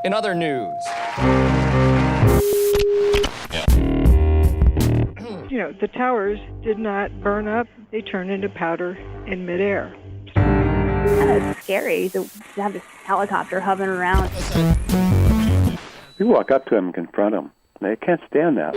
In other news. The towers did not burn up. They turned into powder in midair. It's scary to have this helicopter hovering around. You walk up to them and confront them. They can't stand that.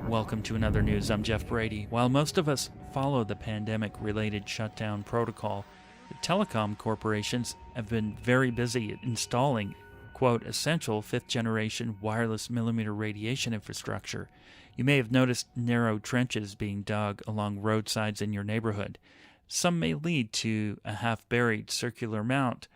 Welcome to Another News. I'm Jeff Brady. While most of us follow the pandemic-related shutdown protocol, the telecom corporations have been very busy installing, quote, essential fifth-generation wireless millimeter radiation infrastructure. You may have noticed narrow trenches being dug along roadsides in your neighborhood. Some may lead to a half-buried circular mount.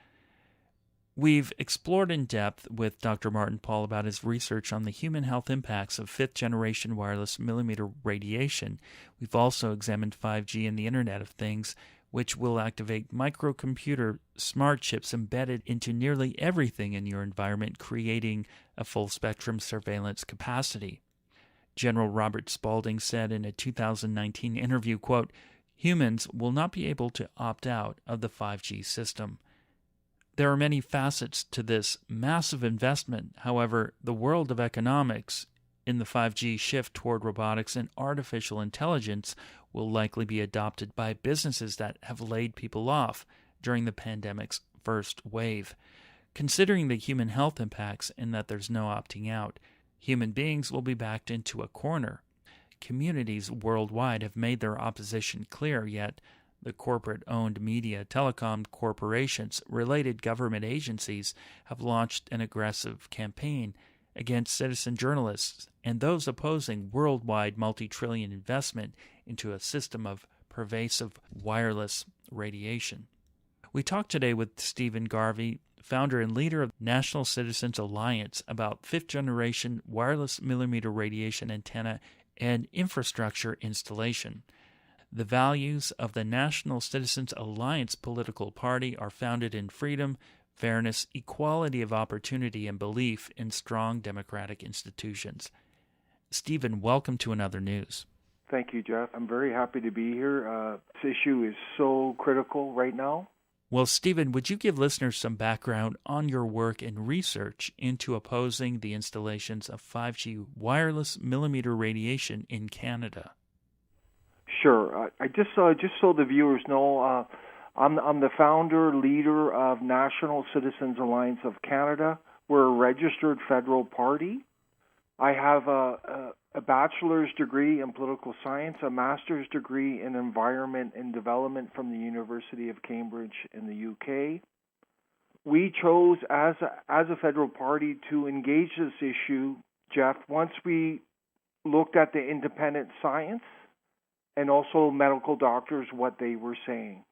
We've explored in depth with Dr. Martin Pall about his research on the human health impacts of fifth-generation wireless millimeter radiation. We've also examined 5G and the Internet of Things, which will activate microcomputer smart chips embedded into nearly everything in your environment, creating a full-spectrum surveillance capacity. General Robert Spalding said in a 2019 interview, quote, humans will not be able to opt out of the 5G system. There are many facets to this massive investment. However, the world of economics in the 5G shift toward robotics and artificial intelligence will likely be adopted by businesses that have laid people off during the pandemic's first wave. Considering the human health impacts and that there's no opting out, human beings will be backed into a corner. Communities worldwide have made their opposition clear, yet the corporate-owned media, telecom corporations, related government agencies have launched an aggressive campaign against citizen journalists and those opposing worldwide multi-trillion investment into a system of pervasive wireless radiation. We talked today with Stephen Garvey, founder and leader of National Citizens Alliance, about fifth-generation wireless millimeter radiation antenna and infrastructure installation. The values of the National Citizens Alliance political party are founded in freedom, fairness, equality of opportunity, and belief in strong democratic institutions. Stephen, welcome to Another News. Thank you, Jeff. I'm very happy to be here. This issue is so critical right now. Well, Stephen, would you give listeners some background on your work and research into opposing the installations of 5G wireless millimeter radiation in Canada? Sure. I just so the viewers know, I'm the founder, leader of National Citizens Alliance of Canada. We're a registered federal party. I have a bachelor's degree in political science, a master's degree in environment and development from the University of Cambridge in the UK. We chose as a federal party to engage this issue, Jeff, once we looked at the independent science and also medical doctors, what they were saying.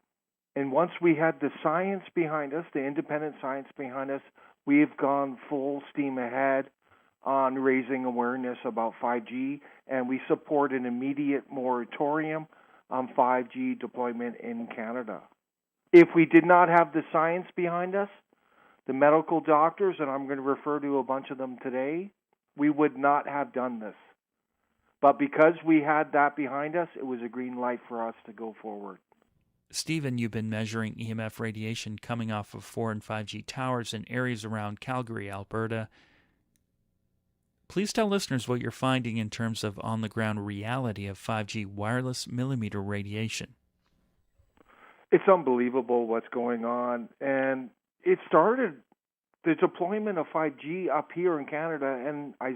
And once we had the science behind us, the independent science behind us, we've gone full steam ahead on raising awareness about 5G, and we support an immediate moratorium on 5G deployment in Canada. If we did not have the science behind us, the medical doctors, and I'm going to refer to a bunch of them today, we would not have done this. But because we had that behind us, it was a green light for us to go forward. Stephen, you've been measuring EMF radiation coming off of 4 and 5G towers in areas around Calgary, Alberta. Please tell listeners what you're finding in terms of on-the-ground reality of 5G wireless millimeter radiation. It's unbelievable what's going on. And it started, the deployment of 5G up here in Canada, and I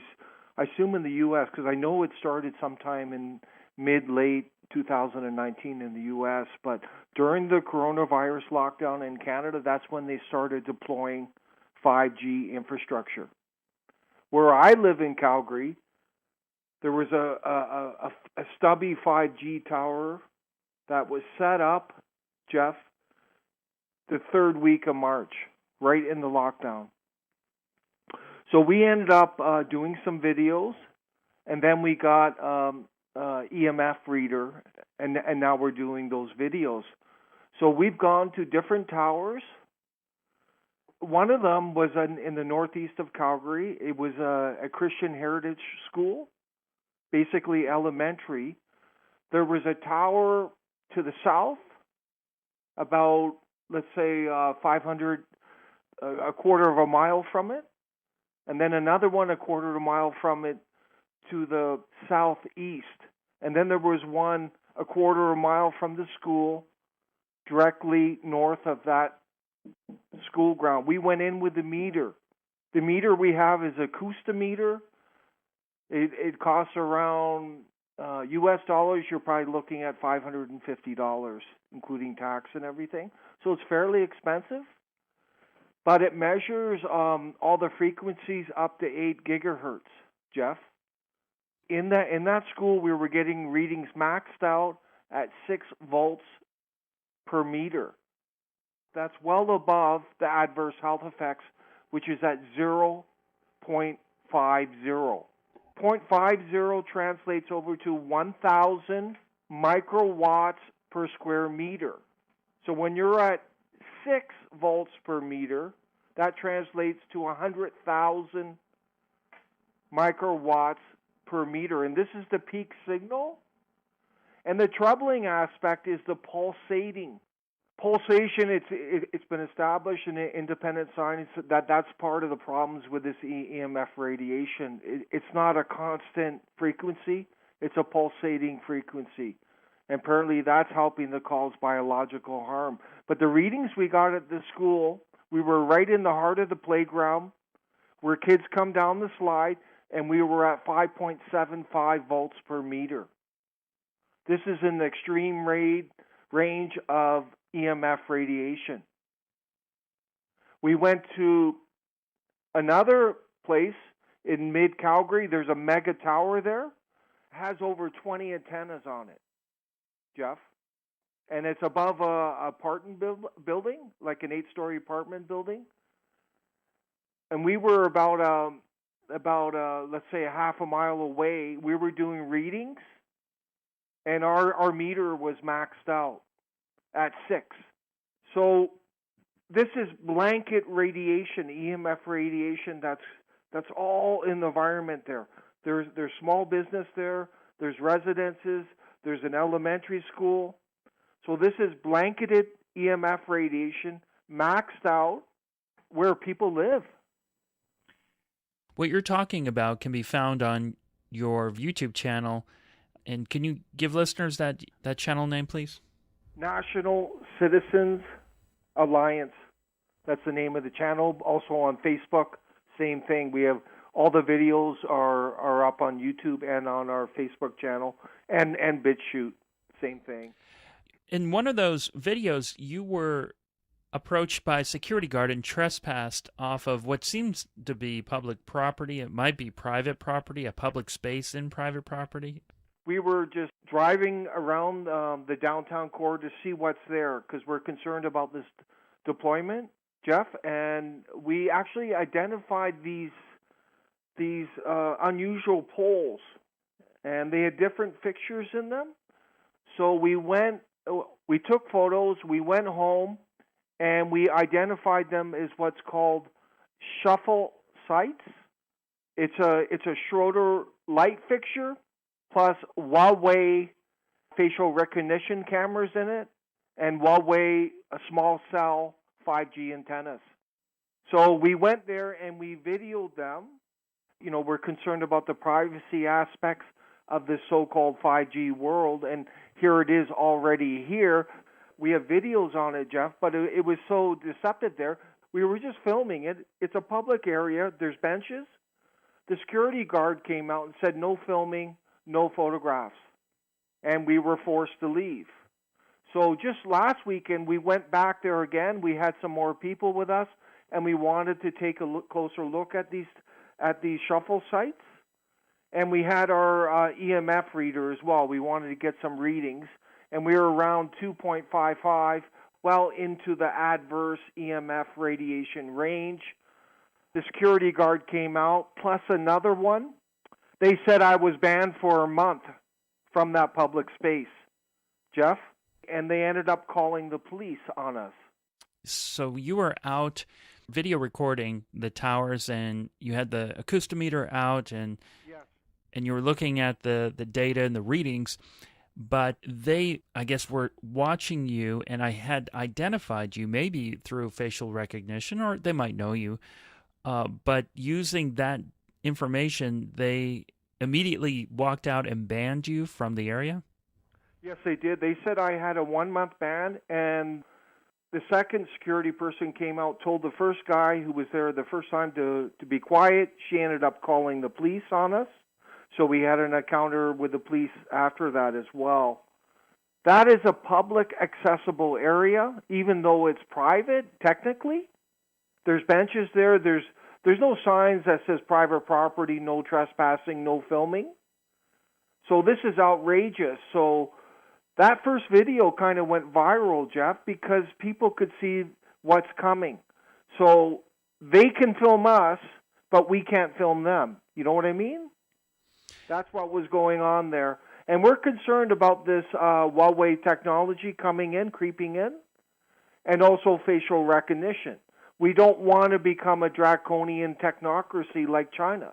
assume in the U.S., because I know it started sometime in mid-late 2019 in the U.S., but during the coronavirus lockdown in Canada, that's when they started deploying 5G infrastructure. Where I live in Calgary, there was a stubby 5G tower that was set up, Jeff, the third week of March, right in the lockdown. So we ended up doing some videos, and then we got EMF reader, and now we're doing those videos. So we've gone to different towers. One of them was in the northeast of Calgary. It was a Christian heritage school, basically elementary. There was a tower to the south, about let's say 500, a quarter of a mile from it, and then another one a quarter of a mile from it to the southeast. And then there was one a quarter of a mile from the school directly north of that school ground. We went in with the meter. The meter we have is a acoustimeter. It costs around US dollars. You're probably looking at $550, including tax and everything. So it's fairly expensive. But it measures all the frequencies up to 8 gigahertz, Jeff. In that school, we were getting readings maxed out at 6 volts per meter. That's well above the adverse health effects, which is at 0.50. 0.50 translates over to 1,000 microwatts per square meter. So when you're at 6 volts per meter, that translates to 100,000 microwatts per meter. And this is the peak signal. And the troubling aspect is the pulsating. Pulsation, it's been established in independent science that that's part of the problems with this EMF radiation. It's not a constant frequency, it's a pulsating frequency. And apparently that's helping to cause biological harm. But the readings we got at the school, we were right in the heart of the playground where kids come down the slide, and we were at 5.75 volts per meter. This is in the extreme range of EMF radiation. We went to another place in mid-Calgary. There's a mega tower there. It has over 20 antennas on it, Jeff. And it's above a apartment building, like an 8-story apartment building. And we were about let's say a half a mile away. We were doing readings, and our meter was maxed out at 6. So this is blanket radiation, EMF radiation. That's all in the environment there. There's small business there. There's residences. There's an elementary school. So this is blanketed EMF radiation, maxed out where people live. What you're talking about can be found on your YouTube channel. And can you give listeners that channel name, please? National Citizens Alliance. That's the name of the channel. Also on Facebook, same thing. We have all the videos are up on YouTube and on our Facebook channel, and BitChute, same thing. In one of those videos, you were approached by a security guard and trespassed off of what seems to be public property. It might be private property, a public space in private property. We were just driving around the downtown core to see what's there because we're concerned about this deployment, Jeff. And we actually identified these unusual poles, and they had different fixtures in them. So we took photos, we went home, and we identified them as what's called shuffle sites. It's a Schroeder light fixture plus Huawei facial recognition cameras in it and Huawei small cell 5G antennas. So we went there and we videoed them. You know, we're concerned about the privacy aspects of this so-called 5G world, and here it is already here. We have videos on it, Jeff, but it was so deceptive there. We were just filming it. It's a public area. There's benches. The security guard came out and said no filming, no photographs, and we were forced to leave. So just last weekend, we went back there again. We had some more people with us, and we wanted to take a closer look at these shuffle sites. And we had our EMF reader as well. We wanted to get some readings, and we were around 2.55, well into the adverse EMF radiation range. The security guard came out, plus another one. They said I was banned for a month from that public space, Jeff, and they ended up calling the police on us. So you were out video recording the towers, and you had the acoustimeter out, and yes. And you were looking at the data and the readings. but they, I guess, were watching you, and I had identified you maybe through facial recognition, or they might know you, but using that information, they immediately walked out and banned you from the area? Yes, they did. They said I had a 1-month ban, and the second security person came out, told the first guy who was there the first time to be quiet. She ended up calling the police on us. So we had an encounter with the police after that as well. That is a public accessible area, even though it's private, technically. There's benches there. There's no signs that says private property, no trespassing, no filming. So this is outrageous. So that first video kind of went viral, Jeff, because people could see what's coming. So they can film us, but we can't film them. You know what I mean? That's what was going on there. And we're concerned about this Huawei technology coming in, creeping in, and also facial recognition. We don't want to become a draconian technocracy like China,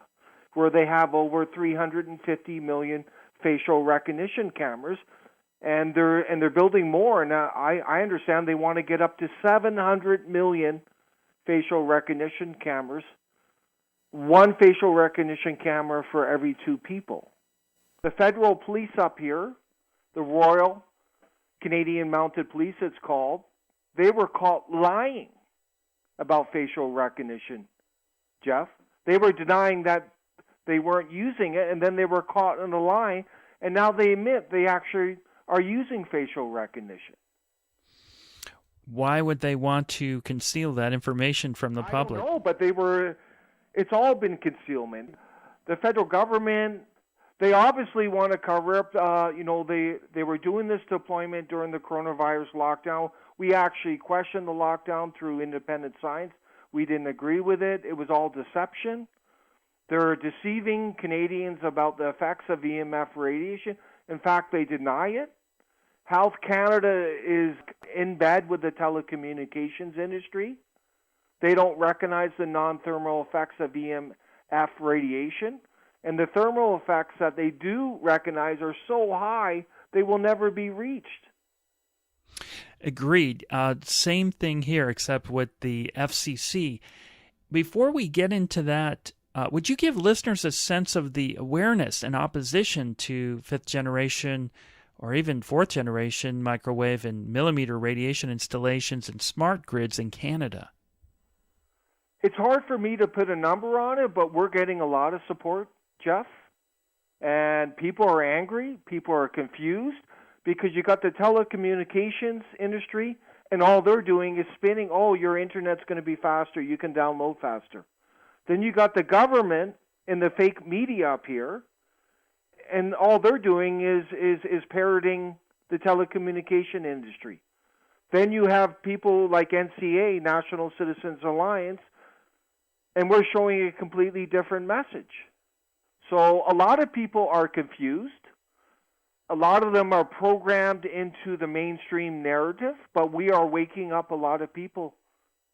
where they have over 350 million facial recognition cameras, and they're building more. And I understand they want to get up to 700 million facial recognition cameras. One facial recognition camera for every 2 people. The federal police up here, the Royal Canadian Mounted Police it's called, they were caught lying about facial recognition, Jeff. They were denying that they weren't using it, and then they were caught in a lie, and now they admit they actually are using facial recognition. Why would they want to conceal that information from the public? I don't know, but it's all been concealment. The federal government, they obviously want to cover up, they were doing this deployment during the coronavirus lockdown. We actually questioned the lockdown through independent science. We didn't agree with it. It was all deception. They're deceiving Canadians about the effects of EMF radiation. In fact, they deny it. Health Canada is in bed with the telecommunications industry. They don't recognize the non-thermal effects of EMF radiation. And the thermal effects that they do recognize are so high, they will never be reached. Agreed. Same thing here, except with the FCC. Before we get into that, would you give listeners a sense of the awareness and opposition to 5th generation or even 4th generation microwave and millimeter radiation installations and smart grids in Canada? It's hard for me to put a number on it, but we're getting a lot of support, Jeff. And people are angry, people are confused, because you got the telecommunications industry, and all they're doing is spinning, oh, your internet's going to be faster, you can download faster. Then you got the government and the fake media up here, and all they're doing is parroting the telecommunication industry. Then you have people like NCA, National Citizens Alliance, and we're showing a completely different message. So a lot of people are confused. A lot of them are programmed into the mainstream narrative, but we are waking up a lot of people,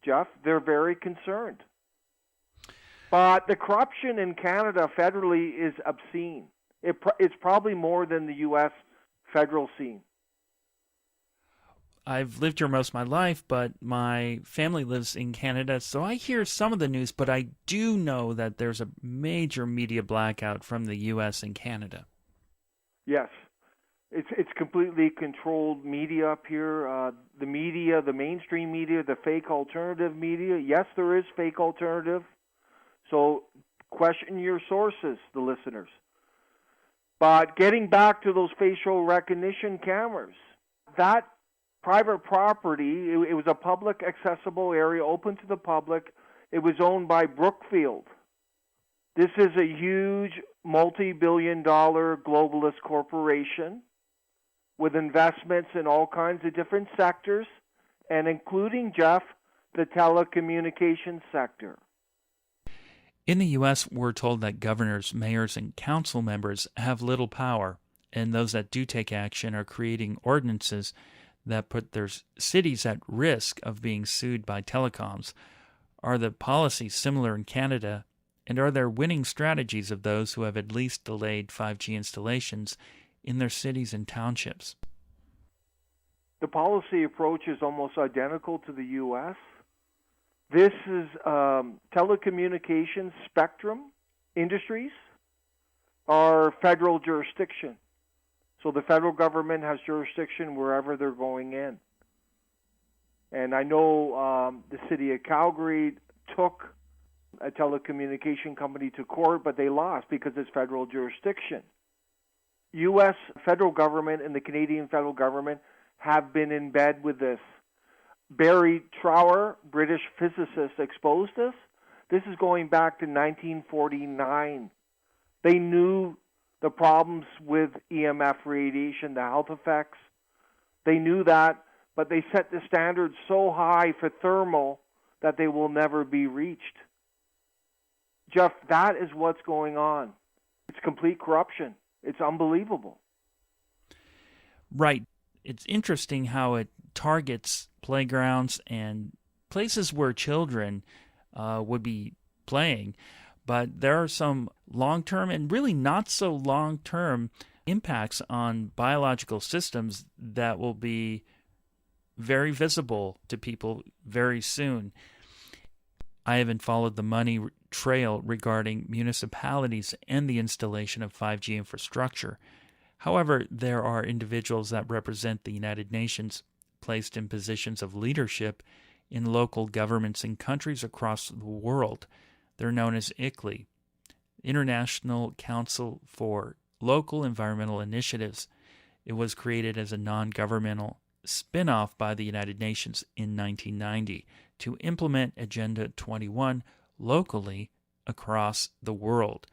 Jeff. They're very concerned. But the corruption in Canada federally is obscene. It's probably more than the U.S. federal scene. I've lived here most of my life, but my family lives in Canada, so I hear some of the news, but I do know that there's a major media blackout from the U.S. and Canada. Yes. It's completely controlled media up here. The media, the mainstream media, the fake alternative media. Yes, there is fake alternative. So question your sources, the listeners. But getting back to those facial recognition cameras, that private property, it was a public accessible area open to the public. It was owned by Brookfield. This is a huge multi-billion-dollar globalist corporation with investments in all kinds of different sectors, and including, Jeff, the telecommunications sector. In the U.S., we're told that governors, mayors, and council members have little power, and those that do take action are creating ordinances that put their cities at risk of being sued by telecoms. Are the policies similar in Canada, and are there winning strategies of those who have at least delayed 5G installations in their cities and townships. The policy approach is almost identical to the U.S. This is telecommunications spectrum industries are federal jurisdiction. So the federal government has jurisdiction wherever they're going in. And I know the city of Calgary took a telecommunication company to court, but they lost because it's federal jurisdiction. U.S. federal government and the Canadian federal government have been in bed with this. Barry Trower, British physicist, exposed this. This is going back to 1949. They knew the problems with EMF radiation, the health effects. They knew that, but they set the standards so high for thermal that they will never be reached. Jeff, that is what's going on. It's complete corruption. It's unbelievable. Right. It's interesting how it targets playgrounds and places where children would be playing, but there are some long-term and really not so long-term impacts on biological systems that will be very visible to people very soon. I haven't followed the money trail regarding municipalities and the installation of 5G infrastructure. However, there are individuals that represent the United Nations placed in positions of leadership in local governments in countries across the world. They're known as ICLEI, International Council for Local Environmental Initiatives. It was created as a non-governmental spin-off by the United Nations in 1990 to implement Agenda 21 locally across the world.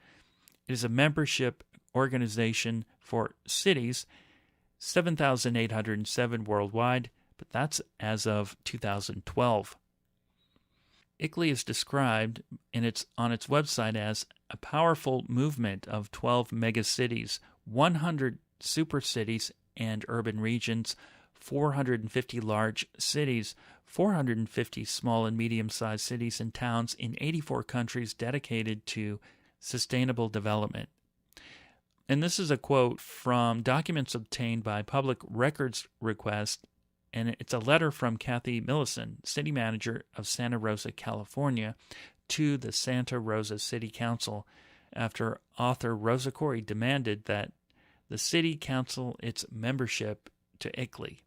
It is a membership organization for cities, 7,807 worldwide, but that's as of 2012. ICLEI is described on its website as a powerful movement of 12 megacities, 100 super cities and urban regions, 450 large cities, 450 small and medium-sized cities and towns in 84 countries dedicated to sustainable development. And this is a quote from documents obtained by public records request, and it's a letter from Kathy Millison, city manager of Santa Rosa, California, to the Santa Rosa City Council after author Rosa Corey demanded that the city cancel its membership to ICLEI.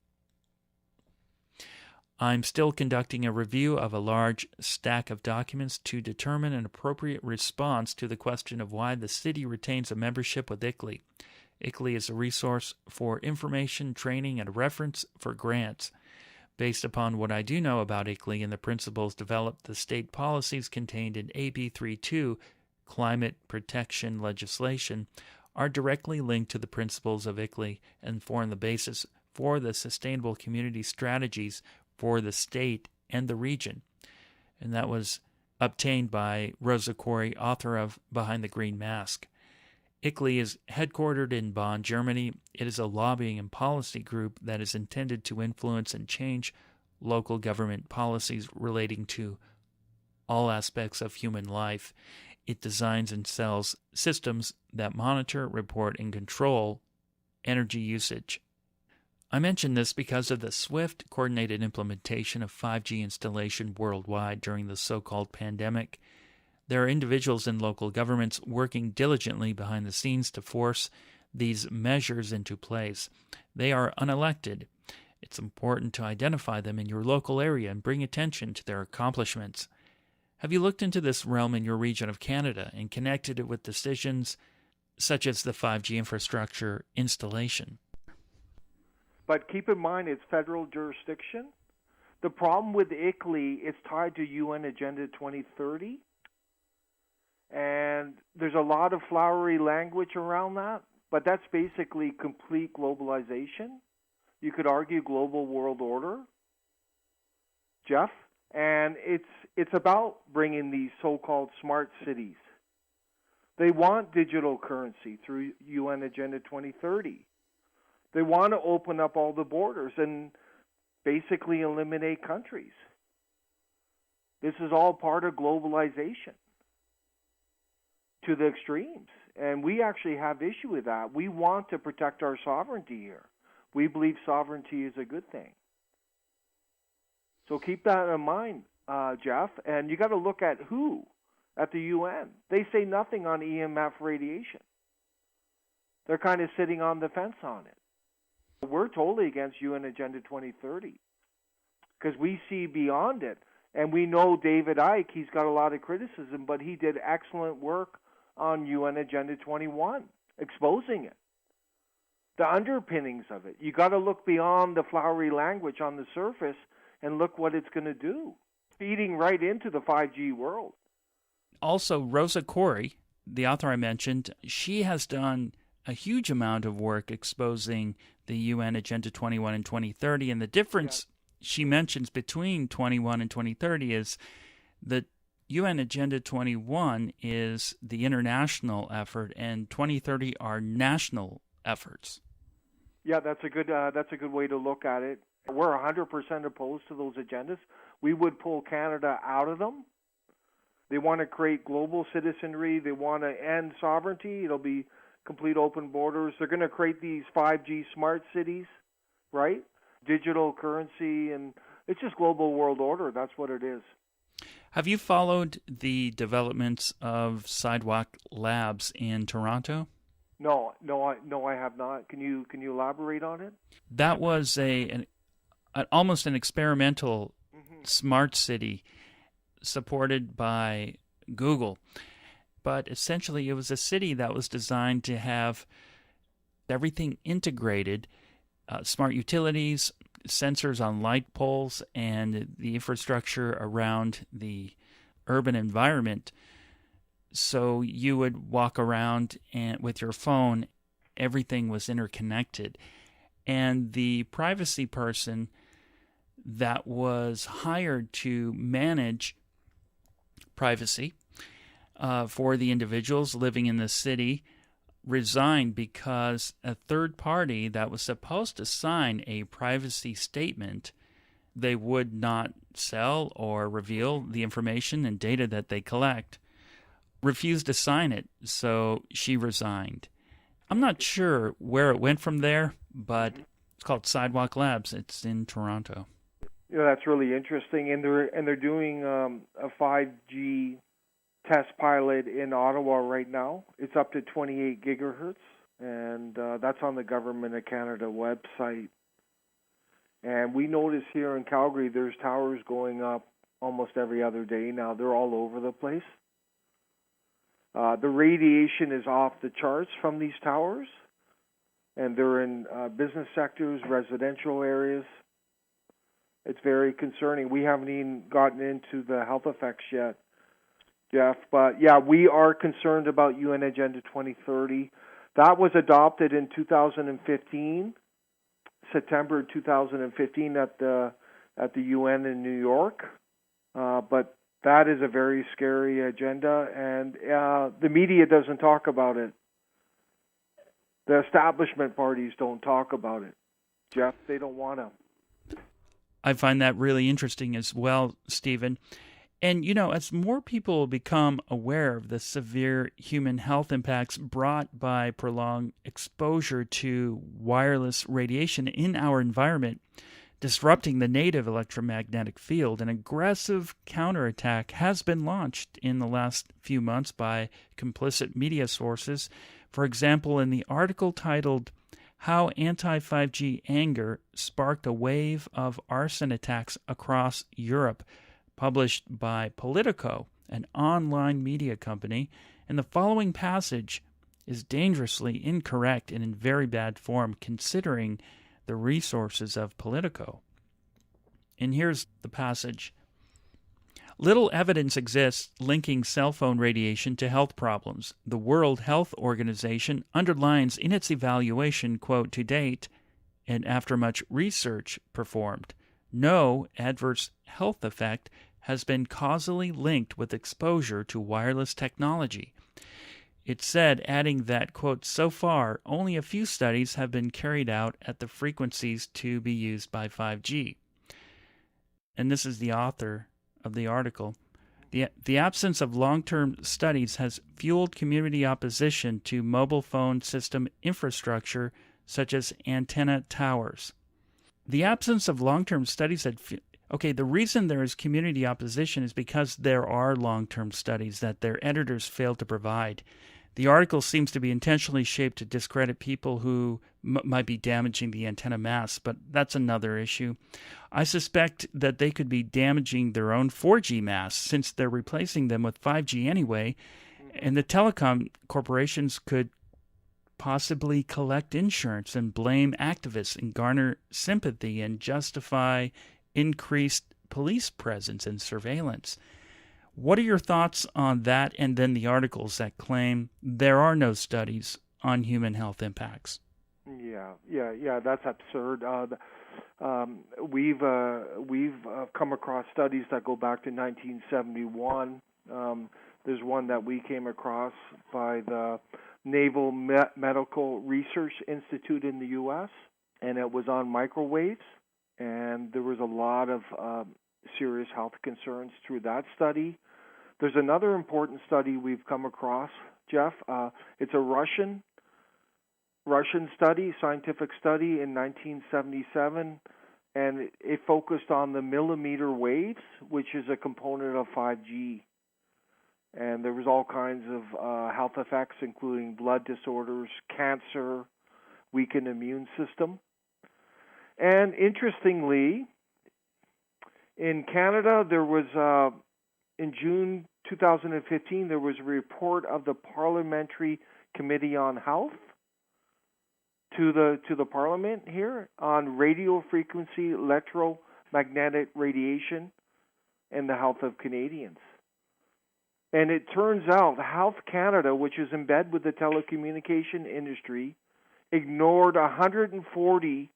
I'm still conducting a review of a large stack of documents to determine an appropriate response to the question of why the city retains a membership with ICLEI. ICLEI is a resource for information, training, and a reference for grants. Based upon what I do know about ICLEI and the principles developed, the state policies contained in AB 32, climate protection legislation, are directly linked to the principles of ICLEI and form the basis for the sustainable community strategies for the state and the region. And that was obtained by Rosa Corey, author of Behind the Green Mask. ICLEI is headquartered in Bonn, Germany. It is a lobbying and policy group that is intended to influence and change local government policies relating to all aspects of human life. It designs and sells systems that monitor, report, and control energy usage. I mention this because of the swift, coordinated implementation of 5G installation worldwide during the so-called pandemic. There are individuals in local governments working diligently behind the scenes to force these measures into place. They are unelected. It's important to identify them in your local area and bring attention to their accomplishments. Have you looked into this realm in your region of Canada and connected it with decisions such as the 5G infrastructure installation? But keep in mind, it's federal jurisdiction. The problem with ICLEI, it's tied to UN Agenda 2030. And there's a lot of flowery language around that, but that's basically complete globalization. You could argue global world order, Jeff. And it's about bringing these so-called smart cities. They want digital currency through UN Agenda 2030. They want to open up all the borders and basically eliminate countries. This is all part of globalization. to the extremes. And we actually have issue with that. We want to protect our sovereignty here. We believe sovereignty is a good thing. So keep that in mind, Jeff. And you got to look at who at the UN. They say nothing on EMF radiation. They're kind of sitting on the fence on it. We're totally against UN Agenda 2030 because we see beyond it. And we know David Icke, he's got a lot of criticism, but he did excellent work on UN Agenda 21, exposing it, the underpinnings of it. You got to look beyond the flowery language on the surface and look what it's going to do, feeding right into the 5G world. Also, Rosa Corey, the author I mentioned, she has done a huge amount of work exposing the UN Agenda 21 and 2030, and the difference she mentions between 21 and 2030 is that UN Agenda 21 is the international effort, and 2030 are national efforts. Yeah, that's a good way to look at it. We're 100% opposed to those agendas. We would pull Canada out of them. They want to create global citizenry. They want to end sovereignty. It'll be complete open borders. They're going to create these 5G smart cities, right? Digital currency, and it's just global world order. That's what it is. Have you followed the developments of Sidewalk Labs in Toronto? No, I have not. Can you elaborate on it? That was almost an experimental smart city supported by Google. But essentially it was a city that was designed to have everything integrated, smart utilities, sensors on light poles, and the infrastructure around the urban environment. So you would walk around and with your phone, everything was interconnected. And the privacy person that was hired to manage privacy for the individuals living in the city resigned because a third party that was supposed to sign a privacy statement, they would not sell or reveal the information and data that they collect, refused to sign it, so she resigned. I'm not sure where it went from there, but it's called Sidewalk Labs. It's in Toronto. Yeah, that's really interesting, and they're doing a 5G test pilot in Ottawa right now. It's up to 28 gigahertz, and that's on the Government of Canada website. And we notice here in Calgary, there's towers going up almost every other day now. They're all over the place. The radiation is off the charts from these towers, and they're in business sectors, residential areas. It's very concerning. We haven't even gotten into the health effects yet, Jeff. But, yeah, we are concerned about UN Agenda 2030. That was adopted in 2015, September 2015 at the UN in New York. But that is a very scary agenda, and the media doesn't talk about it. The establishment parties don't talk about it, Jeff. They don't want to. I find that really interesting as well, Stephen. And, as more people become aware of the severe human health impacts brought by prolonged exposure to wireless radiation in our environment, disrupting the native electromagnetic field, an aggressive counterattack has been launched in the last few months by complicit media sources. For example, in the article titled "How Anti-5G Anger Sparked a Wave of Arson Attacks Across Europe," published by Politico, an online media company, and the following passage is dangerously incorrect and in very bad form considering the resources of Politico. And here's the passage. Little evidence exists linking cell phone radiation to health problems. The World Health Organization underlines in its evaluation, quote, to date, and after much research performed, no adverse health effect has been causally linked with exposure to wireless technology. It said, adding that, quote, so far, only a few studies have been carried out at the frequencies to be used by 5G. And this is the author of the article. The absence of long-term studies has fueled community opposition to mobile phone system infrastructure such as antenna towers. The absence of long-term studies the reason there is community opposition is because there are long-term studies that their editors failed to provide. The article seems to be intentionally shaped to discredit people who might be damaging the antenna masts, but that's another issue. I suspect that they could be damaging their own 4G masts since they're replacing them with 5G anyway, and the telecom corporations could possibly collect insurance and blame activists and garner sympathy and justify increased police presence and surveillance. What are your thoughts on that and then the articles that claim there are no studies on human health impacts? Yeah, that's absurd. We've come across studies that go back to 1971. There's one that we came across by the Naval Medical Research Institute in the U.S., and it was on microwaves, and there was a lot of serious health concerns through that study. There's another important study we've come across, Jeff. It's a Russian study, scientific study in 1977, and it focused on the millimeter waves, which is a component of 5G. And there was all kinds of health effects, including blood disorders, cancer, weakened immune system. And interestingly, in Canada, there was, in June 2015, there was a report of the Parliamentary Committee on Health to the Parliament here on radio frequency electromagnetic radiation and the health of Canadians. And it turns out Health Canada, which is in bed with the telecommunication industry, ignored 140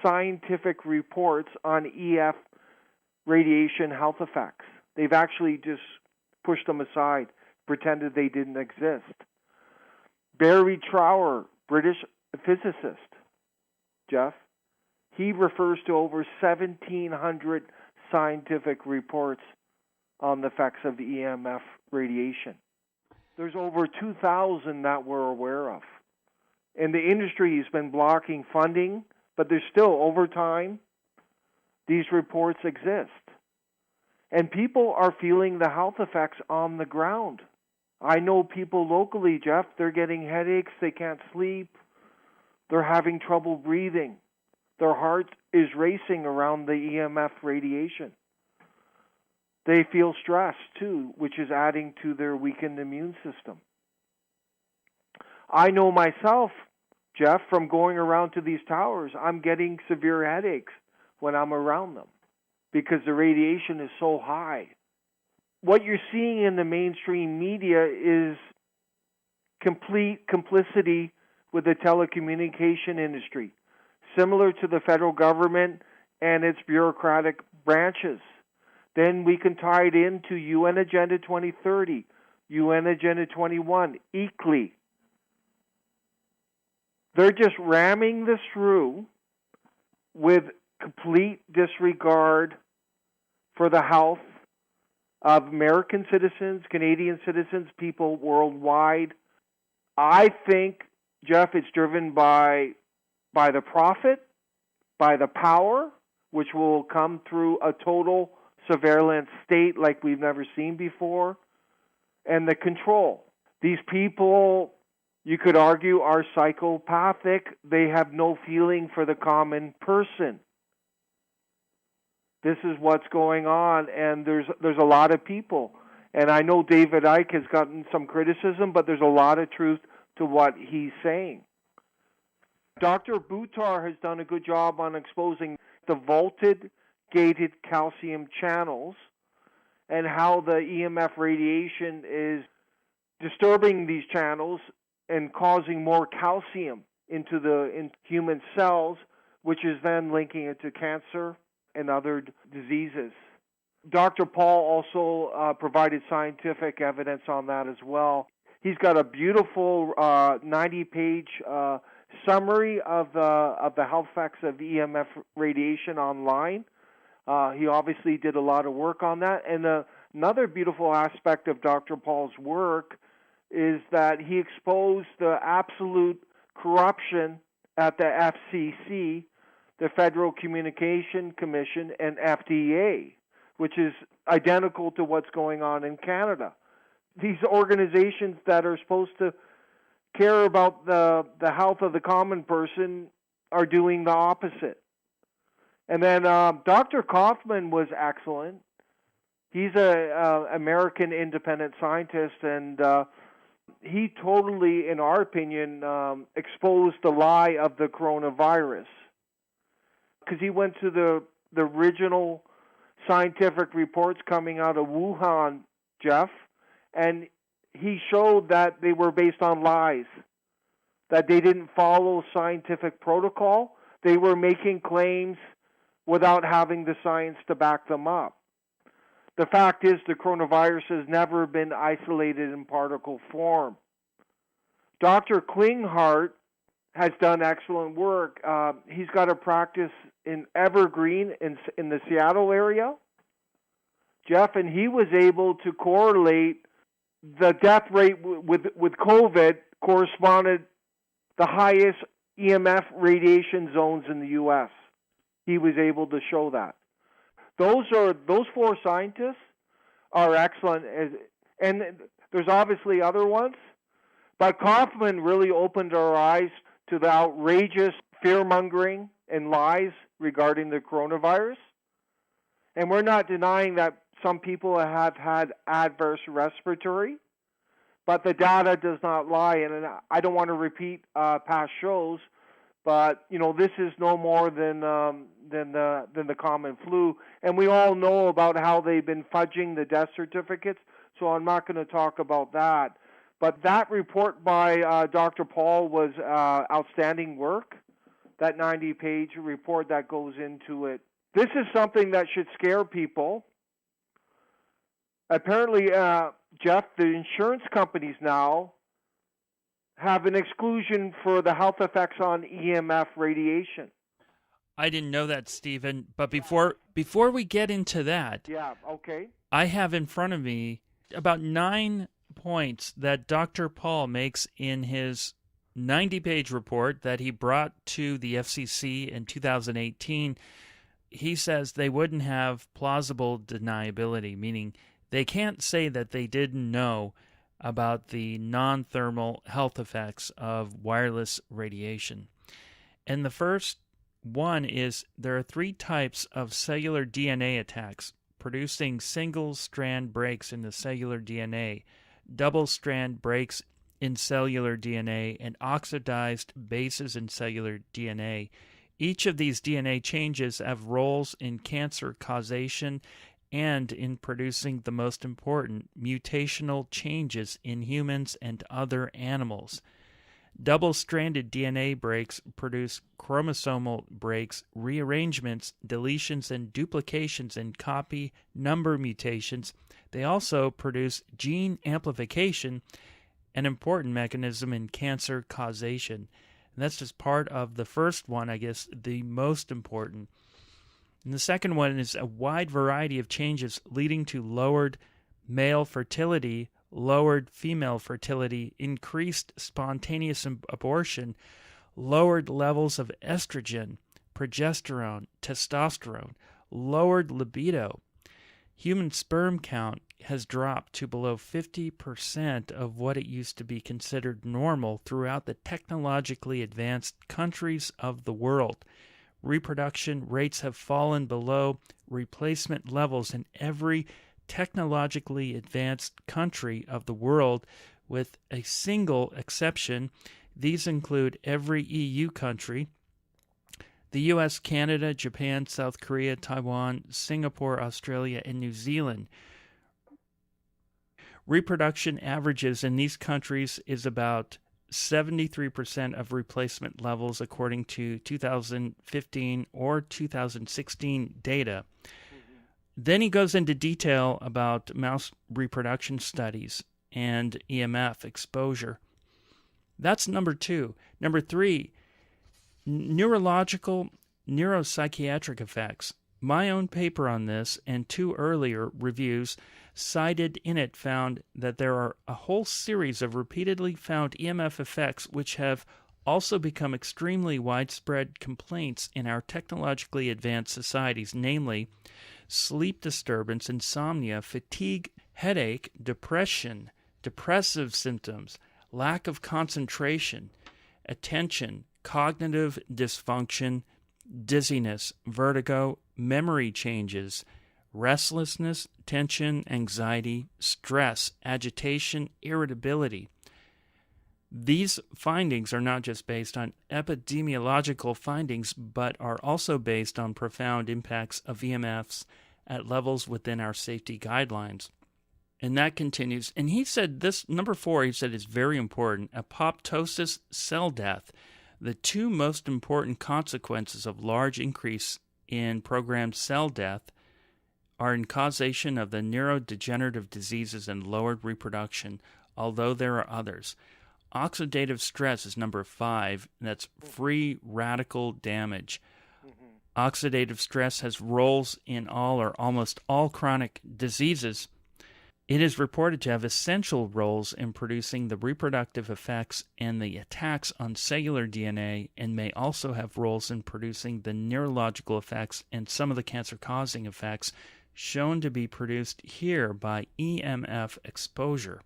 scientific reports on EF radiation health effects. They've actually just pushed them aside, pretended they didn't exist. Barry Trower, British physicist, Jeff, he refers to over 1,700 scientific reports on the effects of EMF radiation. There's over 2,000 that we're aware of. And the industry has been blocking funding, but there's still, over time, these reports exist. And people are feeling the health effects on the ground. I know people locally, Jeff, they're getting headaches, they can't sleep, they're having trouble breathing. Their heart is racing around the EMF radiation. They feel stress, too, which is adding to their weakened immune system. I know myself, Jeff, from going around to these towers, I'm getting severe headaches when I'm around them because the radiation is so high. What you're seeing in the mainstream media is complete complicity with the telecommunication industry, similar to the federal government and its bureaucratic branches. Then we can tie it into UN Agenda 2030, UN Agenda 21, ECLI. They're just ramming this through with complete disregard for the health of American citizens, Canadian citizens, people worldwide. I think, Jeff, it's driven by the profit, by the power, which will come through a total surveillance state like we've never seen before, and the control. These people, you could argue, are psychopathic. They have no feeling for the common person. This is what's going on, and there's a lot of people. And I know David Icke has gotten some criticism, but there's a lot of truth to what he's saying. Dr. Buttar has done a good job on exposing the vaulted gated calcium channels and how the EMF radiation is disturbing these channels and causing more calcium in human cells, which is then linking it to cancer and other diseases. Dr. Pall also provided scientific evidence on that as well. He's got a beautiful 90-page summary of the health effects of EMF radiation online. He obviously did a lot of work on that. And another beautiful aspect of Dr. Pall's work is that he exposed the absolute corruption at the FCC, the Federal Communication Commission, and FDA, which is identical to what's going on in Canada. These organizations that are supposed to care about the health of the common person are doing the opposite. And then Dr. Kaufman was excellent. He's a American independent scientist, and he totally, in our opinion, exposed the lie of the coronavirus. Because he went to the original scientific reports coming out of Wuhan, Jeff, and he showed that they were based on lies, that they didn't follow scientific protocol. They were making claims without having the science to back them up. The fact is, the coronavirus has never been isolated in particle form. Dr. Klinghardt has done excellent work. He's got a practice in Evergreen in the Seattle area, Jeff, and he was able to correlate the death rate with COVID corresponded the highest EMF radiation zones in the U.S. He was able to show that. Those four scientists are excellent, and there's obviously other ones, but Kaufman really opened our eyes to the outrageous fear-mongering and lies regarding the coronavirus. And we're not denying that some people have had adverse respiratory, but the data does not lie. And I don't want to repeat past shows, but this is no more than the common flu. And we all know about how they've been fudging the death certificates, so I'm not going to talk about that. But that report by Dr. Pall was outstanding work, that 90-page report that goes into it. This is something that should scare people. Apparently, Jeff, the insurance companies now have an exclusion for the health effects on EMF radiation. I didn't know that, Stephen. But before we get into that, okay. I have in front of me about 9 points that Dr. Pall makes in his 90-page report that he brought to the FCC in 2018. He says they wouldn't have plausible deniability, meaning they can't say that they didn't know about the non-thermal health effects of wireless radiation. And the first one is there are 3 types of cellular DNA attacks, producing single-strand breaks in the cellular DNA, double-strand breaks in cellular DNA, and oxidized bases in cellular DNA. Each of these DNA changes have roles in cancer causation and in producing the most important mutational changes in humans and other animals. Double-stranded DNA breaks produce chromosomal breaks, rearrangements, deletions, and duplications in copy number mutations. They also produce gene amplification, an important mechanism in cancer causation. And that's just part of the first one, I guess, the most important. And the second one is a wide variety of changes leading to lowered male fertility, lowered female fertility, increased spontaneous abortion, lowered levels of estrogen, progesterone, testosterone, lowered libido. Human sperm count has dropped to below 50% of what it used to be considered normal throughout the technologically advanced countries of the world. Reproduction rates have fallen below replacement levels in every technologically advanced country of the world, with a single exception. These include every EU country, the US, Canada, Japan, South Korea, Taiwan, Singapore, Australia, and New Zealand. Reproduction averages in these countries is about 73% of replacement levels according to 2015 or 2016 data. Then he goes into detail about mouse reproduction studies and EMF exposure. That's number 2. Number 3, neurological, neuropsychiatric effects. My own paper on this and 2 earlier reviews cited in it found that there are a whole series of repeatedly found EMF effects which have also become extremely widespread complaints in our technologically advanced societies, namely sleep disturbance, insomnia, fatigue, headache, depression, depressive symptoms, lack of concentration, attention, cognitive dysfunction, dizziness, vertigo, memory changes, restlessness, tension, anxiety, stress, agitation, irritability. These findings are not just based on epidemiological findings, but are also based on profound impacts of EMFs at levels within our safety guidelines. And that continues. And he said this, number 4, he said is very important, apoptosis, cell death. The 2 most important consequences of large increase in programmed cell death are in causation of the neurodegenerative diseases and lowered reproduction, although there are others. Oxidative stress is number 5, and that's free radical damage. Oxidative stress has roles in all or almost all chronic diseases. It is reported to have essential roles in producing the reproductive effects and the attacks on cellular DNA, and may also have roles in producing the neurological effects and some of the cancer-causing effects shown to be produced here by EMF exposure.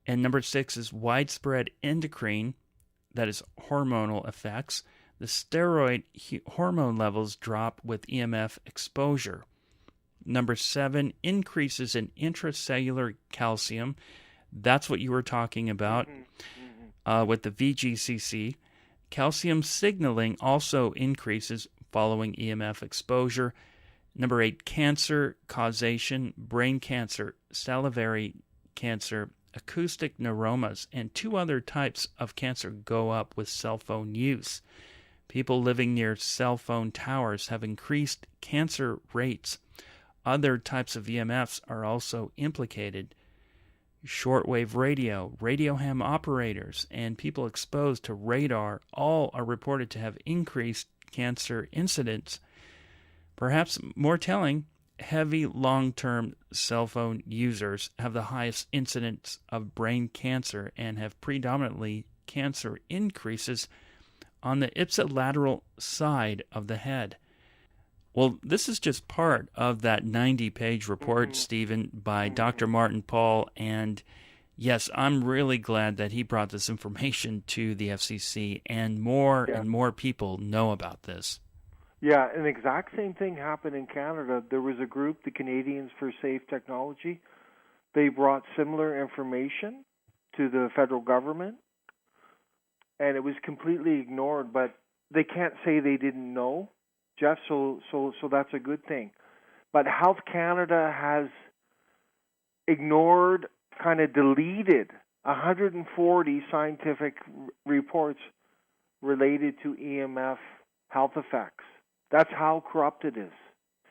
And number 6 is widespread endocrine, that is hormonal effects. The steroid hormone levels drop with EMF exposure. Number 7, increases in intracellular calcium. That's what you were talking about with the VGCC. Calcium signaling also increases following EMF exposure. Number 8, cancer causation, brain cancer, salivary cancer, acoustic neuromas, and 2 other types of cancer go up with cell phone use. People living near cell phone towers have increased cancer rates. Other types of EMFs are also implicated. Shortwave radio, radio ham operators, and people exposed to radar all are reported to have increased cancer incidence. Perhaps more telling, heavy long-term cell phone users have the highest incidence of brain cancer and have predominantly cancer increases on the ipsilateral side of the head. Well, this is just part of that 90-page report, Stephen, by Dr. Martin Pall, and yes, I'm really glad that he brought this information to the FCC, and more and more people know about this. Yeah, an exact same thing happened in Canada. There was a group, the Canadians for Safe Technology. They brought similar information to the federal government, and it was completely ignored, but they can't say they didn't know, Jeff, so that's a good thing. But Health Canada has ignored, kind of deleted 140 scientific reports related to EMF health effects. That's how corrupt it is.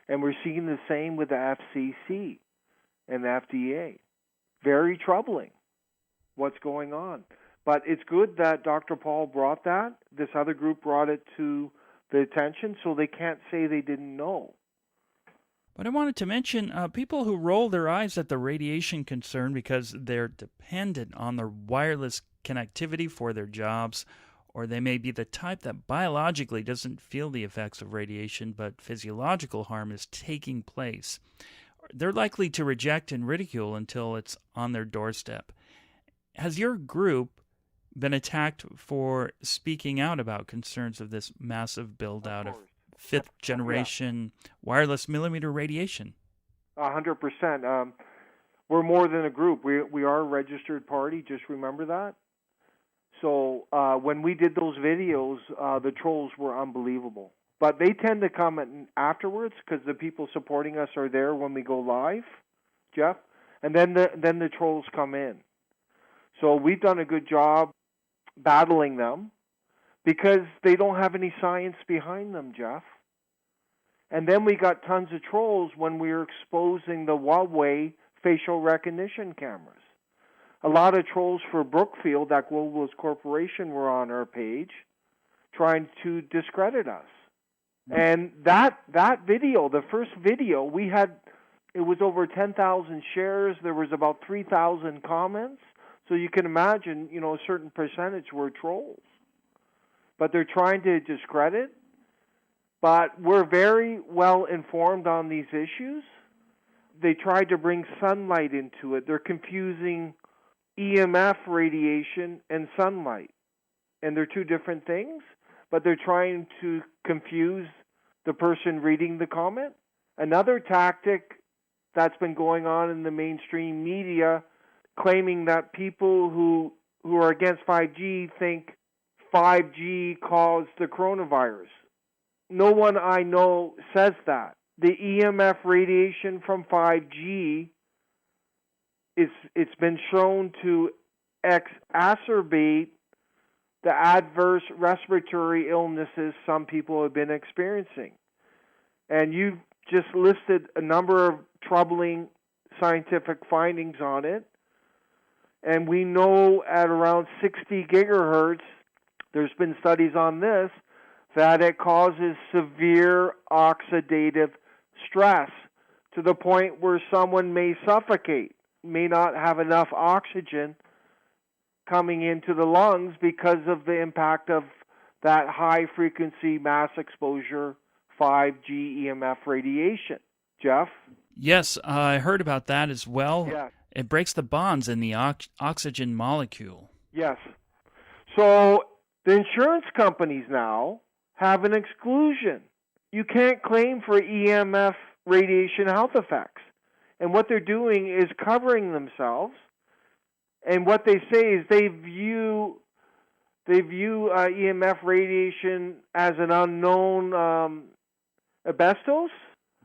And we're seeing the same with the FCC and the FDA. Very troubling what's going on. But it's good that Dr. Pall brought that. This other group brought it to the attention, so they can't say they didn't know. But I wanted to mention people who roll their eyes at the radiation concern because they're dependent on their wireless connectivity for their jobs, or they may be the type that biologically doesn't feel the effects of radiation, but physiological harm is taking place. They're likely to reject and ridicule until it's on their doorstep. Has your group been attacked for speaking out about concerns of this massive build-out of fifth-generation wireless millimeter radiation? 100%. We're more than a group. We are a registered party, just remember that. So when we did those videos, the trolls were unbelievable. But they tend to come afterwards because the people supporting us are there when we go live, Jeff, and then the trolls come in. So we've done a good job battling them because they don't have any science behind them, Jeff. And then we got tons of trolls when we were exposing the Huawei facial recognition cameras. A lot of trolls for Brookfield, that globalist corporation, were on our page trying to discredit us. And that video, the first video, it was over 10,000 shares. There was about 3,000 comments. So you can imagine, a certain percentage were trolls. But they're trying to discredit. But we're very well informed on these issues. They tried to bring sunlight into it. They're confusing EMF radiation and sunlight. And they're two different things, but they're trying to confuse the person reading the comment. Another tactic that's been going on in the mainstream media, claiming that people who are against 5G think 5G caused the coronavirus. No one I know says that. The EMF radiation from 5G, it's been shown to exacerbate the adverse respiratory illnesses some people have been experiencing. And you've just listed a number of troubling scientific findings on it. And we know at around 60 gigahertz, there's been studies on this, that it causes severe oxidative stress to the point where someone may suffocate, may not have enough oxygen coming into the lungs because of the impact of that high-frequency mass exposure 5G EMF radiation. Jeff? Yes, I heard about that as well. Yeah. It breaks the bonds in the oxygen molecule. Yes. So the insurance companies now have an exclusion. You can't claim for EMF radiation health effects. And what they're doing is covering themselves. And what they say is they view EMF radiation as an unknown asbestos.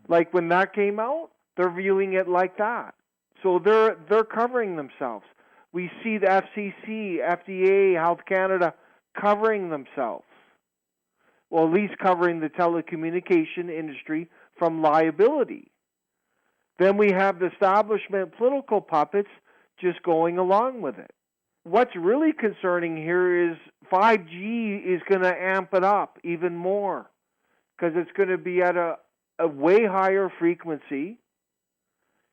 Like when that came out, they're viewing it like that. So they're covering themselves. We see the FCC, FDA, Health Canada covering themselves. Well, at least covering the telecommunication industry from liability. Then we have the establishment political puppets just going along with it. What's really concerning here is 5G is going to amp it up even more because it's going to be at a way higher frequency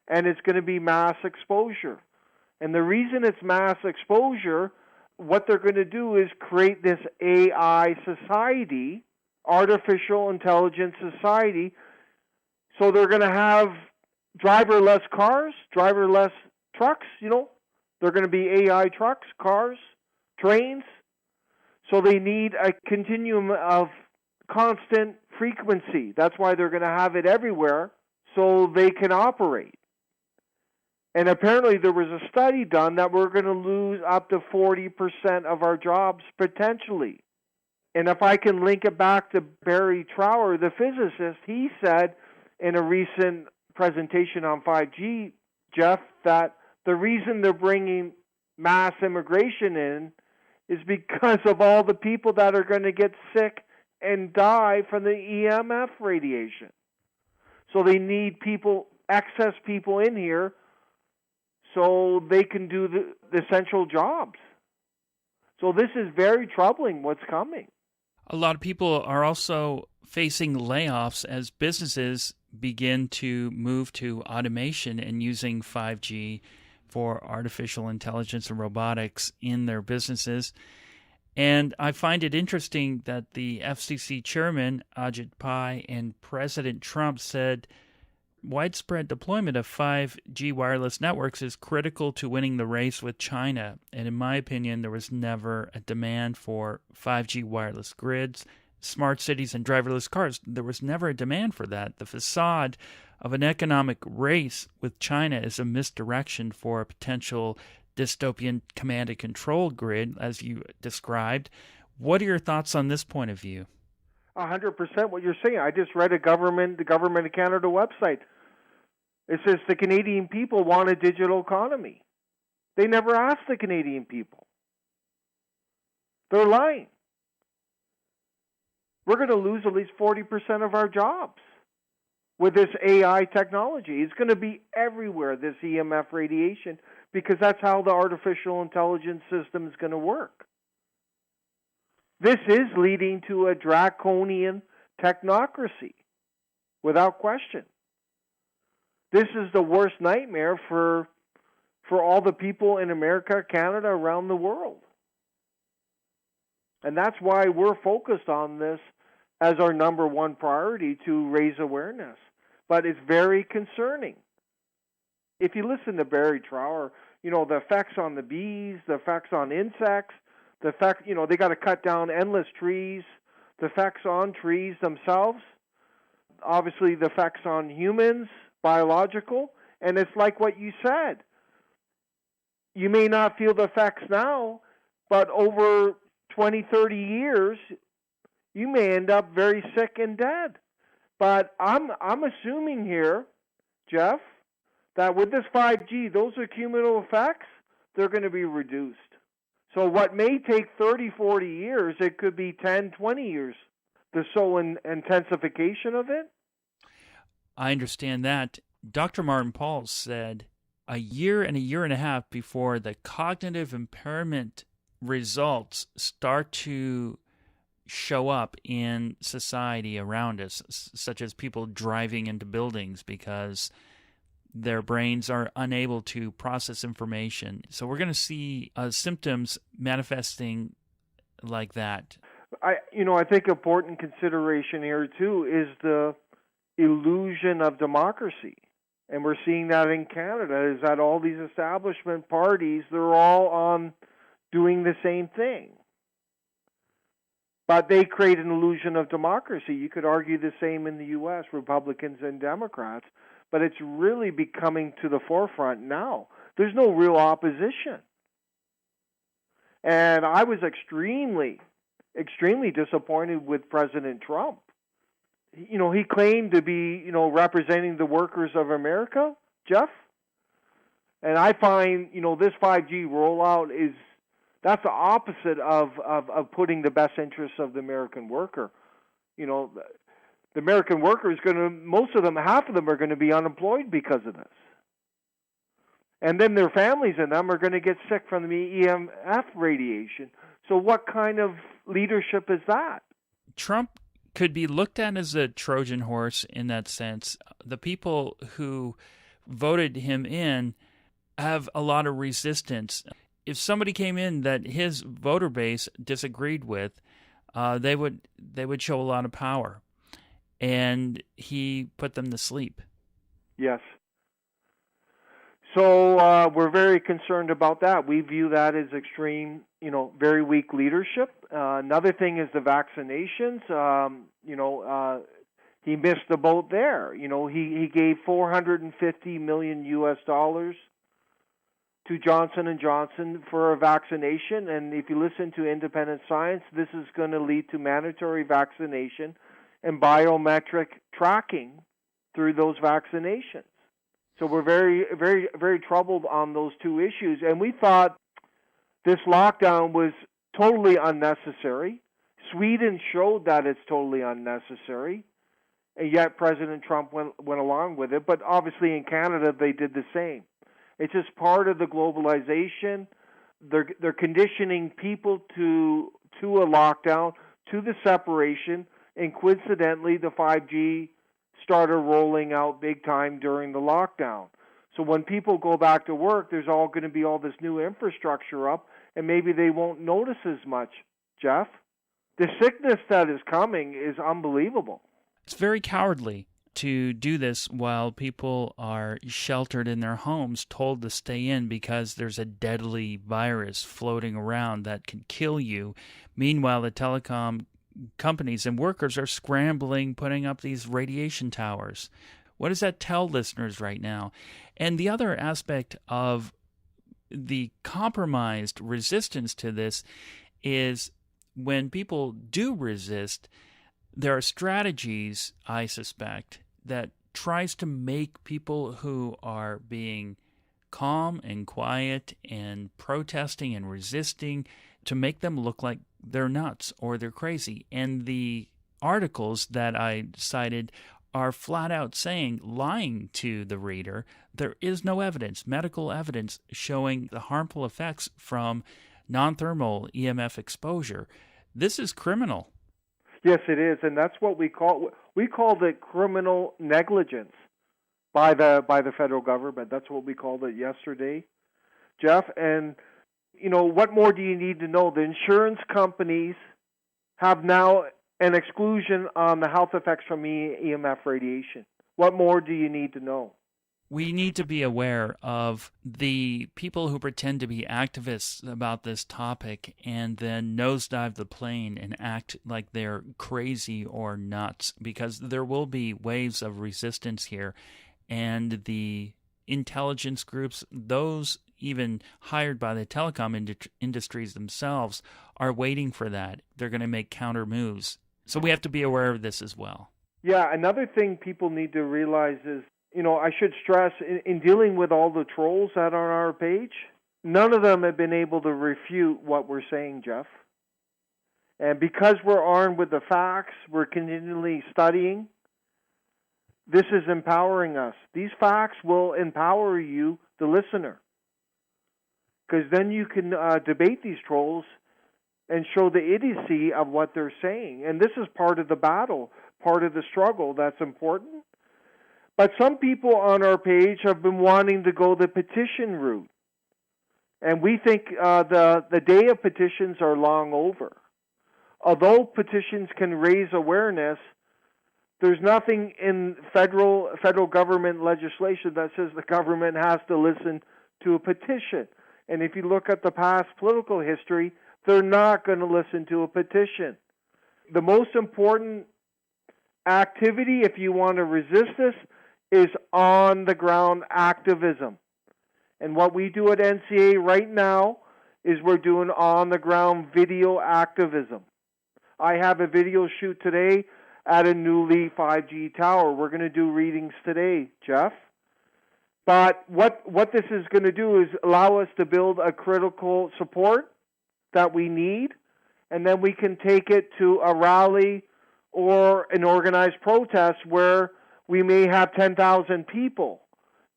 and it's going to be mass exposure. And the reason it's mass exposure, what they're going to do is create this AI society, artificial intelligence society. So they're going to have driverless cars, driverless trucks, They're going to be AI trucks, cars, trains. So they need a continuum of constant frequency. That's why they're going to have it everywhere so they can operate. And apparently there was a study done that we're going to lose up to 40% of our jobs potentially. And if I can link it back to Barry Trower, the physicist, he said in a recent presentation on 5G, Jeff, that the reason they're bringing mass immigration in is because of all the people that are going to get sick and die from the EMF radiation. So they need excess people in here so they can do the essential jobs. So this is very troubling what's coming. A lot of people are also facing layoffs as businesses begin to move to automation and using 5G for artificial intelligence and robotics in their businesses. And I find it interesting that the FCC chairman, Ajit Pai, and President Trump said widespread deployment of 5G wireless networks is critical to winning the race with China. And in my opinion, there was never a demand for 5G wireless grids, smart cities, and driverless cars. There was never a demand for that. The facade of an economic race with China is a misdirection for a potential dystopian command and control grid, as you described. What are your thoughts on this point of view? 100% what you're saying. I just read the Government of Canada website. It says the Canadian people want a digital economy. They never asked the Canadian people. They're lying. We're going to lose at least 40% of our jobs with this AI technology. It's going to be everywhere, this EMF radiation, because that's how the artificial intelligence system is going to work. This is leading to a draconian technocracy, without question. This is the worst nightmare for all the people in America, Canada, around the world. And that's why we're focused on this as our number one priority, to raise awareness. But it's very concerning. If you listen to Barry Trower, the effects on the bees, the effects on insects, the effect, they got to cut down endless trees, the effects on trees themselves, obviously the effects on humans, biological, and it's like what you said. You may not feel the effects now, but over 20, 30 years, you may end up very sick and dead. But I'm assuming here, Jeff, that with this 5G, those cumulative effects, they're going to be reduced. So what may take 30, 40 years, it could be 10, 20 years, the intensification of it. I understand that. Dr. Martin Pall said a year and a half before the cognitive impairment results start to show up in society around us, such as people driving into buildings because their brains are unable to process information. So we're going to see symptoms manifesting like that. I think important consideration here too is the illusion of democracy. And we're seeing that in Canada, is that all these establishment parties, they're all on doing the same thing. But they create an illusion of democracy. You could argue the same in the U.S., Republicans and Democrats, but it's really becoming to the forefront now. There's no real opposition. And I was extremely disappointed with President Trump. He claimed to be, representing the workers of America, Jeff. And I find, this 5G rollout that's the opposite of putting the best interests of the American worker. The American worker is half of them are going to be unemployed because of this. And then their families and them are going to get sick from the EMF radiation. So what kind of leadership is that? Trump could be looked at as a Trojan horse in that sense. The people who voted him in have a lot of resistance. If somebody came in that his voter base disagreed with, they would show a lot of power, and he put them to sleep. Yes. So we're very concerned about that. We view that as extreme, very weak leadership. Another thing is the vaccinations. He missed the boat there. He gave $450 million US to Johnson & Johnson for a vaccination, and if you listen to independent science, this is going to lead to mandatory vaccination and biometric tracking through those vaccinations. So we're very, very, very troubled on those two issues, and we thought this lockdown was totally unnecessary. Sweden showed that it's totally unnecessary, and yet President Trump went along with it, but obviously in Canada they did the same. It's just part of the globalization. They're conditioning people to a lockdown, to the separation, and coincidentally, the 5G started rolling out big time during the lockdown. So when people go back to work, there's all going to be all this new infrastructure up, and maybe they won't notice as much. Jeff, the sickness that is coming is unbelievable. It's very cowardly to do this while people are sheltered in their homes, told to stay in because there's a deadly virus floating around that can kill you. Meanwhile, the telecom companies and workers are scrambling, putting up these radiation towers. What does that tell listeners right now? And the other aspect of the compromised resistance to this is when people do resist, there are strategies, I suspect, that tries to make people who are being calm and quiet and protesting and resisting to make them look like they're nuts or they're crazy. And the articles that I cited are flat out lying to the reader. There is no evidence, medical evidence, showing the harmful effects from non-thermal EMF exposure. This is criminal. Yes, it is, and that's what we called it criminal negligence by the federal government. That's what we called it yesterday, Jeff. And what more do you need to know? The insurance companies have now an exclusion on the health effects from EMF radiation. What more do you need to know? We need to be aware of the people who pretend to be activists about this topic and then nosedive the plane and act like they're crazy or nuts, because there will be waves of resistance here. And the intelligence groups, those even hired by the telecom industries themselves, are waiting for that. They're going to make counter moves. So we have to be aware of this as well. Yeah, another thing people need to realize is, I should stress, in dealing with all the trolls that are on our page, none of them have been able to refute what we're saying, Jeff. And because we're armed with the facts, we're continually studying, this is empowering us. These facts will empower you, the listener, because then you can debate these trolls and show the idiocy of what they're saying. And this is part of the battle, part of the struggle that's important. But some people on our page have been wanting to go the petition route. And we think the day of petitions are long over. Although petitions can raise awareness, there's nothing in federal government legislation that says the government has to listen to a petition. And if you look at the past political history, they're not going to listen to a petition. The most important activity, if you want to resist this, is on-the-ground activism. And what we do at NCA right now is we're doing on-the-ground video activism. I have a video shoot today at a newly 5G tower. We're going to do readings today, Jeff. But what this is going to do is allow us to build a critical support that we need, and then we can take it to a rally or an organized protest where we may have 10,000 people.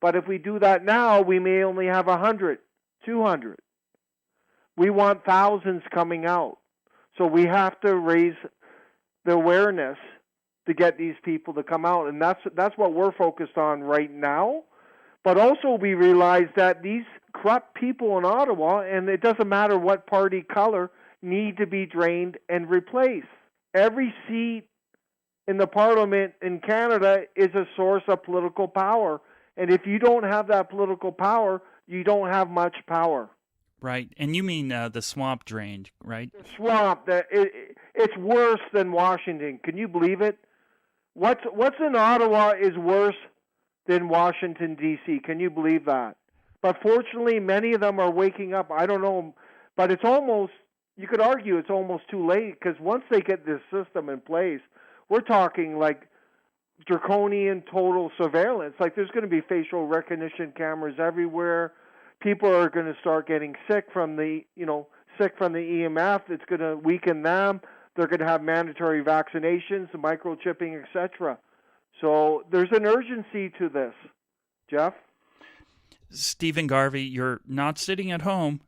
But if we do that now, we may only have 100, 200. We want thousands coming out. So we have to raise the awareness to get these people to come out. And that's what we're focused on right now. But also we realize that these corrupt people in Ottawa, and it doesn't matter what party color, need to be drained and replaced. Every seat in the Parliament in Canada is a source of political power. And if you don't have that political power, you don't have much power. Right. And you mean the swamp drained, right? The swamp. It's worse than Washington. Can you believe it? What's in Ottawa is worse than Washington, D.C. Can you believe that? But fortunately, many of them are waking up. I don't know, but it's almost, you could argue it's almost too late, because once they get this system in place, we're talking like draconian total surveillance. Like there's going to be facial recognition cameras everywhere. People are going to start getting sick from the EMF. It's going to weaken them. They're going to have mandatory vaccinations, microchipping, etc. So there's an urgency to this, Jeff. Stephen Garvey, you're not sitting at home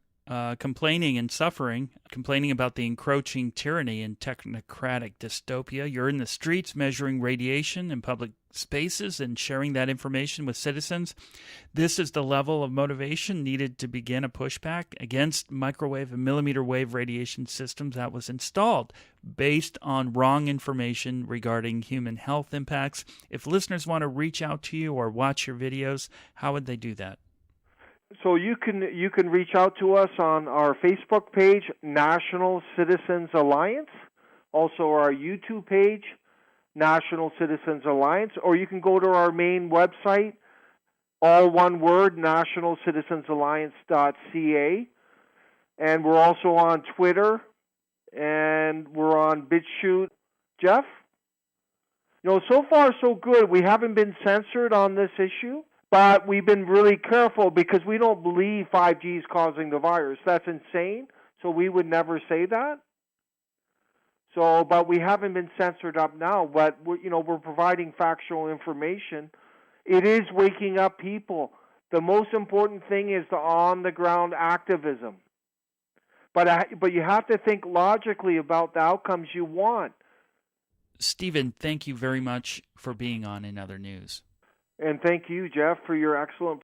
complaining and suffering, complaining about the encroaching tyranny and technocratic dystopia. You're in the streets measuring radiation in public spaces and sharing that information with citizens. This is the level of motivation needed to begin a pushback against microwave and millimeter wave radiation systems that was installed based on wrong information regarding human health impacts. If listeners want to reach out to you or watch your videos, how would they do that? So you can reach out to us on our Facebook page, National Citizens Alliance, also our YouTube page, National Citizens Alliance, or you can go to our main website, all one word, nationalcitizensalliance.ca, and we're also on Twitter, and we're on BitChute. Jeff? So far so good. We haven't been censored on this issue. But we've been really careful because we don't believe 5G is causing the virus. That's insane. So we would never say that. But we haven't been censored up now. But we're providing factual information. It is waking up people. The most important thing is the on-the-ground activism. But you have to think logically about the outcomes you want. Stephen, thank you very much for being on In Other News. And thank you, Jeff, for your excellent